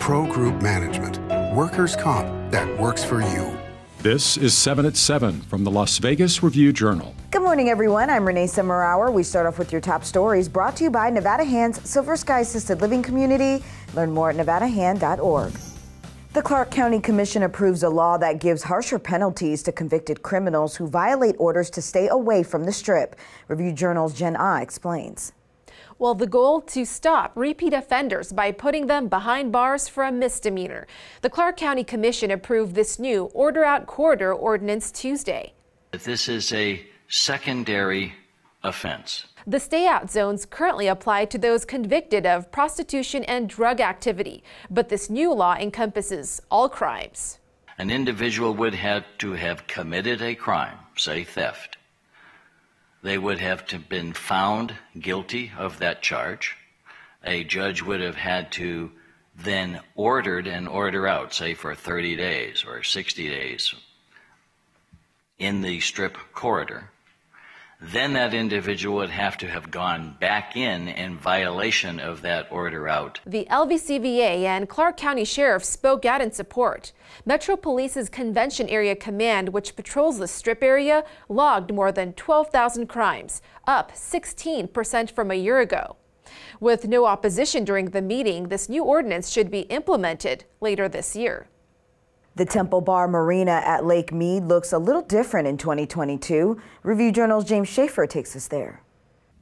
Pro Group Management. Workers' comp that works for you. This is 7 at 7 from the Las Vegas Review-Journal. Good morning, everyone. I'm Renee Summerhour. We start off with your top stories brought to you by Nevada Hand's Silver Sky Assisted Living Community. Learn more at nevadahand.org. The Clark County Commission approves a law that gives harsher penalties to convicted criminals who violate orders to stay away from the Strip. Review-Journal's Jen Ah explains. Well, the goal to stop repeat offenders by putting them behind bars for a misdemeanor. The Clark County Commission approved this new Order Out Corridor ordinance Tuesday. This is a secondary offense. The stay-out zones currently apply to those convicted of prostitution and drug activity, but this new law encompasses all crimes. An individual would have to have committed a crime, say theft. They would have to been found guilty of that charge. A judge would have had to then ordered an order out, say for 30 days or 60 days in the Strip corridor. Then that individual would have to have gone back in violation of that order out. The LVCVA and Clark County Sheriff spoke out in support. Metro Police's Convention Area Command, which patrols the Strip area, logged more than 12,000 crimes, up 16% from a year ago. With no opposition during the meeting, this new ordinance should be implemented later this year. The Temple Bar Marina at Lake Mead looks a little different in 2022. Review-Journal's James Schaefer takes us there.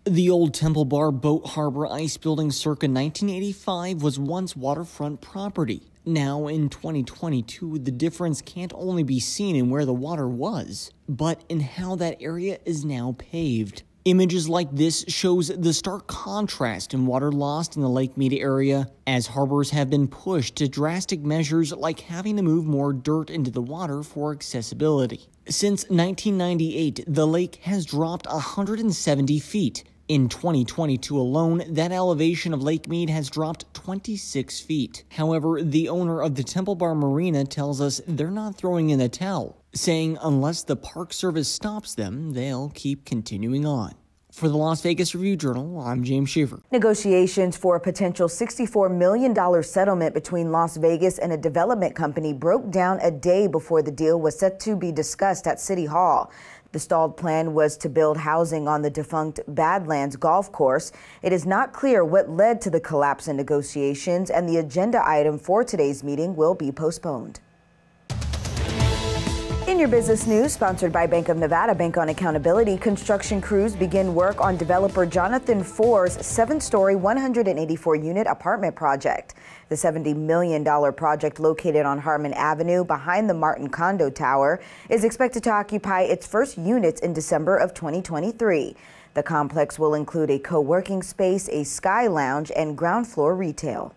The old Temple Bar boat harbor ice building circa 1985 was once waterfront property. Now in 2022, the difference can't only be seen in where the water was, but in how that area is now paved. Images like this shows the stark contrast in water lost in the Lake Mead area as harbors have been pushed to drastic measures like having to move more dirt into the water for accessibility. Since 1998, the lake has dropped 170 feet. In 2022 alone, that elevation of Lake Mead has dropped 26 feet. However, the owner of the Temple Bar Marina tells us they're not throwing in the towel, saying unless the Park Service stops them, they'll keep continuing on. For the Las Vegas Review-Journal, I'm James Schaefer. Negotiations for a potential $64 million settlement between Las Vegas and a development company broke down a day before the deal was set to be discussed at City Hall. The stalled plan was to build housing on the defunct Badlands golf course. It is not clear what led to the collapse in negotiations, and the agenda item for today's meeting will be postponed. In your business news, sponsored by Bank of Nevada, Bank on Accountability, construction crews begin work on developer Jonathan Foer's 7-story, 184-unit apartment project. The $70 million project, located on Harmon Avenue behind the Martin Condo Tower, is expected to occupy its first units in December of 2023. The complex will include a co-working space, a sky lounge, and ground floor retail.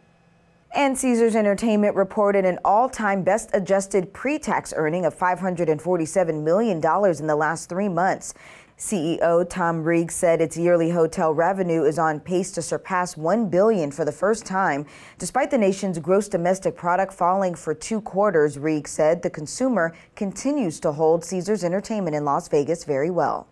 And Caesars Entertainment reported an all-time best-adjusted pre-tax earning of $547 million in the last 3 months. CEO Tom Reeg said its yearly hotel revenue is on pace to surpass $1 billion for the first time. Despite the nation's gross domestic product falling for 2 quarters, Reeg said the consumer continues to hold Caesars Entertainment in Las Vegas very well.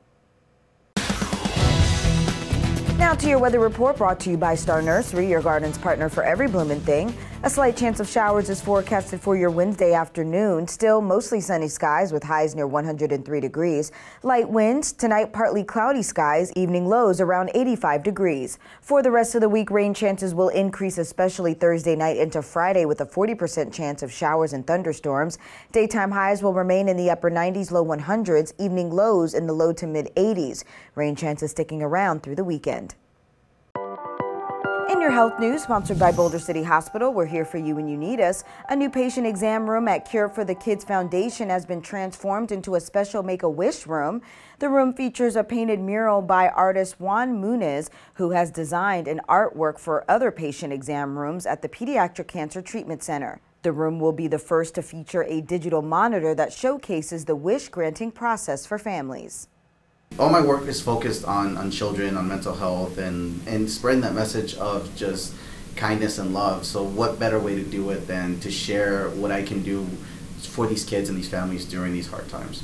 Now to your weather report, brought to you by Star Nursery, your garden's partner for every bloomin' thing. A slight chance of showers is forecasted for your Wednesday afternoon. Still mostly sunny skies with highs near 103 degrees. Light winds, tonight partly cloudy skies, evening lows around 85 degrees. For the rest of the week, rain chances will increase, especially Thursday night into Friday, with a 40% chance of showers and thunderstorms. Daytime highs will remain in the upper 90s, low 100s, evening lows in the low to mid 80s. Rain chances sticking around through the weekend. In your health news, sponsored by Boulder City Hospital, we're here for you when you need us. A new patient exam room at Cure for the Kids Foundation has been transformed into a special Make-A-Wish room. The room features a painted mural by artist Juan Muniz, who has designed an artwork for other patient exam rooms at the Pediatric Cancer Treatment Center. The room will be the first to feature a digital monitor that showcases the wish-granting process for families. All my work is focused on children, on mental health, and spreading that message of just kindness and love. So what better way to do it than to share what I can do for these kids and these families during these hard times.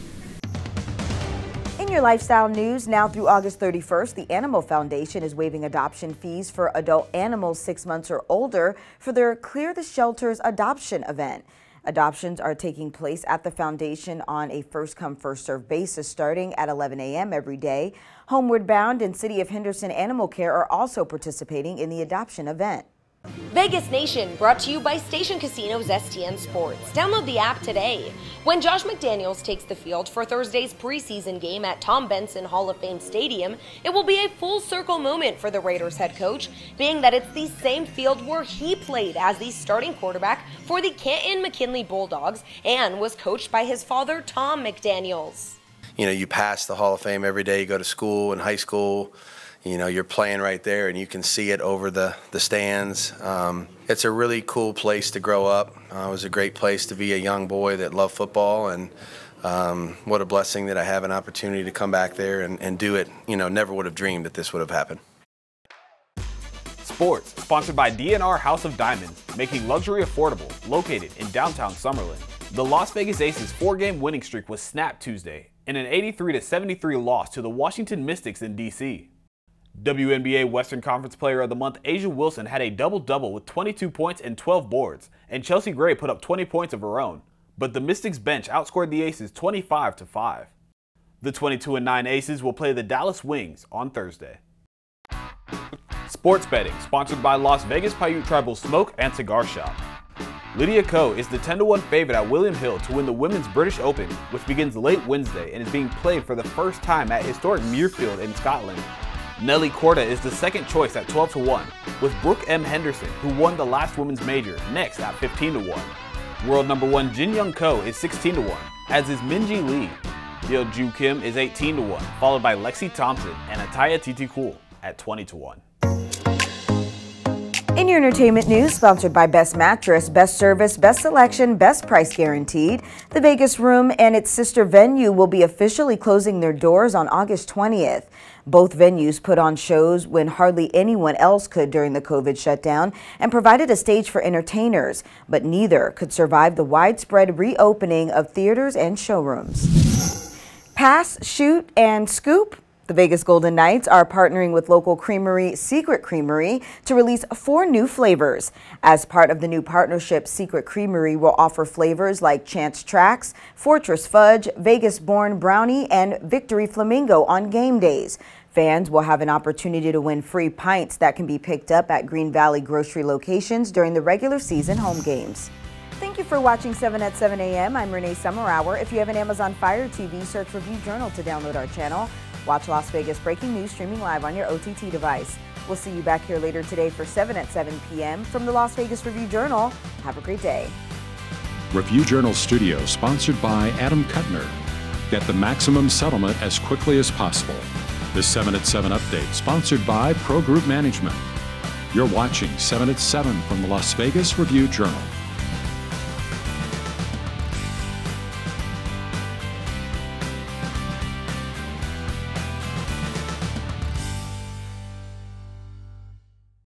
In your lifestyle news, now through August 31st, the Animal Foundation is waiving adoption fees for adult animals 6 months or older for their Clear the Shelters adoption event. Adoptions are taking place at the foundation on a first-come, first-served basis starting at 11 a.m. every day. Homeward Bound and City of Henderson Animal Care are also participating in the adoption event. Vegas Nation, brought to you by Station Casinos STN Sports. Download the app today. When Josh McDaniels takes the field for Thursday's preseason game at Tom Benson Hall of Fame Stadium, it will be a full-circle moment for the Raiders head coach, being that it's the same field where he played as the starting quarterback for the Canton-McKinley Bulldogs and was coached by his father, Tom McDaniels. You know, you pass the Hall of Fame every day, you go to school and high school. You know, you're playing right there and you can see it over the stands. It's a really cool place to grow up. It was a great place to be a young boy that loved football, and what a blessing that I have an opportunity to come back there and do it. You know, never would have dreamed that this would have happened. Sports, sponsored by DNR House of Diamonds, making luxury affordable, located in downtown Summerlin. The Las Vegas Aces 4-game winning streak was snapped Tuesday in an 83-73 loss to the Washington Mystics in D.C. WNBA Western Conference Player of the Month Asia Wilson had a double-double with 22 points and 12 boards, and Chelsea Gray put up 20 points of her own, but the Mystics bench outscored the Aces 25-5. The 22-9 Aces will play the Dallas Wings on Thursday. Sports betting, sponsored by Las Vegas Paiute Tribal Smoke and Cigar Shop. Lydia Ko is the 10-1 favorite at William Hill to win the Women's British Open, which begins late Wednesday and is being played for the first time at historic Muirfield in Scotland. Nelly Korda is the second choice at 12-1, with Brooke M. Henderson, who won the last women's major, next at 15-1. World number 1 Jin Young Ko is 16-1, as is Minji Lee. Yeo Ju Kim is 18-1, followed by Lexi Thompson and Ataya Titikul at 20-1. In your entertainment news, sponsored by Best Mattress, Best Service, Best Selection, Best Price Guaranteed, the Vegas Room and its sister venue will be officially closing their doors on August 20th. Both venues put on shows when hardly anyone else could during the COVID shutdown and provided a stage for entertainers, but neither could survive the widespread reopening of theaters and showrooms. Pass, shoot, and scoop. The Vegas Golden Knights are partnering with local creamery Secret Creamery to release 4 new flavors. As part of the new partnership, Secret Creamery will offer flavors like Chance Tracks, Fortress Fudge, Vegas Born Brownie, and Victory Flamingo on game days. Fans will have an opportunity to win free pints that can be picked up at Green Valley grocery locations during the regular season home games. Thank you for watching 7 at 7 a.m. I'm Renee Summerhour. If you have an Amazon Fire TV, search Review Journal to download our channel. Watch Las Vegas breaking news streaming live on your OTT device. We'll see you back here later today for 7 at 7 p.m. from the Las Vegas Review Journal. Have a great day. Review Journal Studio, sponsored by Adam Kuttner. Get the maximum settlement as quickly as possible. This 7 at 7 update, sponsored by Pro Group Management. You're watching 7 at 7 from the Las Vegas Review Journal.